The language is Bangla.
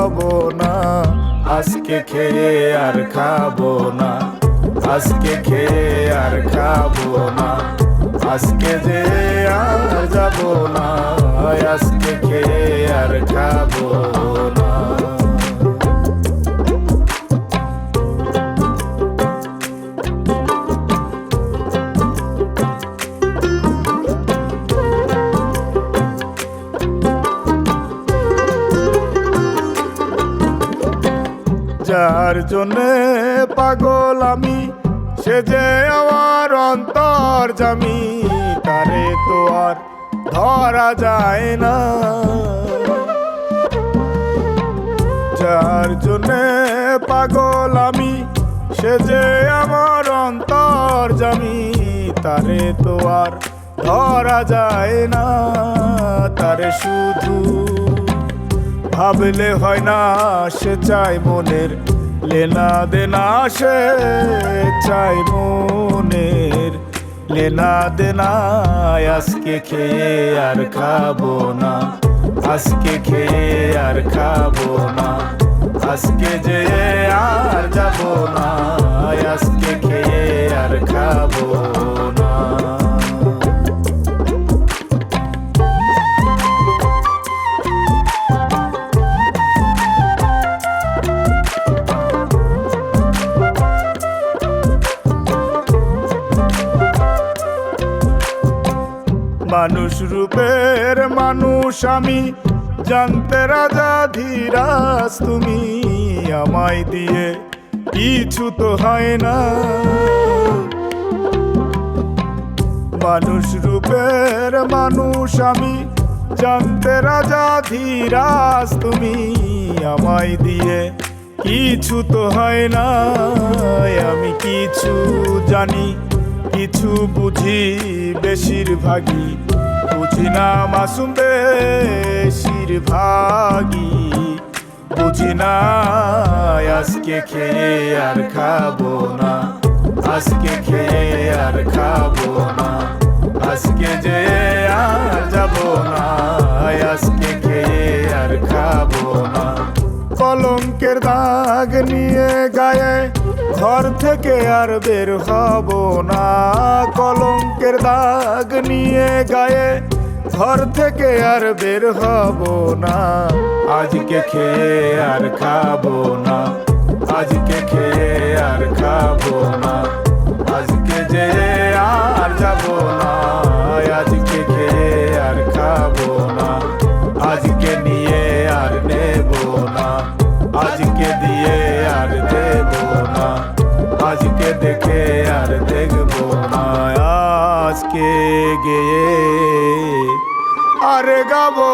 হব না, আজকে খেয়ে আর খাবো না, আজকে খেয়ে আর খাবো না, আজকে যে আর যাবো না, আজকে খেয়ে আর খাবো না। যার জন্যে পাগল আমি, সে যে আমার অন্তর্যামী, তারে তো আর ধরা যায় না। যার জন্যে পাগল আমি, সে যে আমার অন্তর্যামী, তারে তো আর ধরা যায় না। তারে শুধু ভাবলে হয় না, সে চাই মনের লেনা দেনা, সে চাই মনের লেনা দেনা। আজকে খেয়ে আর খাবো না, আজকে খেয়ে আর খাবো না, আজকে যে আর যাবো না, আজকে খেয়ে আর খাবো না। মানুষ রূপের মানুষ আমি, জানতে রাজা ধীরাজ তুমি, আমায় দিয়ে কিছু তো হয় না। মানুষ রূপের মানুষ আমি, জানতে রাজা ধীরাজ তুমি, আমায় দিয়ে কিছু তো হয় না। আমি কিছু জানি, কিছু বুঝি, বেশিরভাগই বুঝি না মাসুম, বেশিরভাগই বুঝি না। আজকে খেয়ে আর খাবো না, আজকে খেয়ে আর খাবো না, আজকে যে আর যাবো না, আজকে খেয়ে আর খাবো না। কলঙ্কের দাগ নিয়ে গায়ে ঘর থেকে আর বের হব না, কলঙ্কের দাগ নিয়ে গায়ে ঘর থেকে আর বের হব না। আজকে খেয়ে আর খাবো না, আজকে খেয়ে আর খাবো না, আজকে যে আর যাবো না, আজকে খেয়ে আর খাবো না, আজকে নিয়ে আর নেবো না, আজকে দিয়ে আর দেবো না, আজকে দেখে আর দেখবো না, আজকে গিয়ে আর গাবো।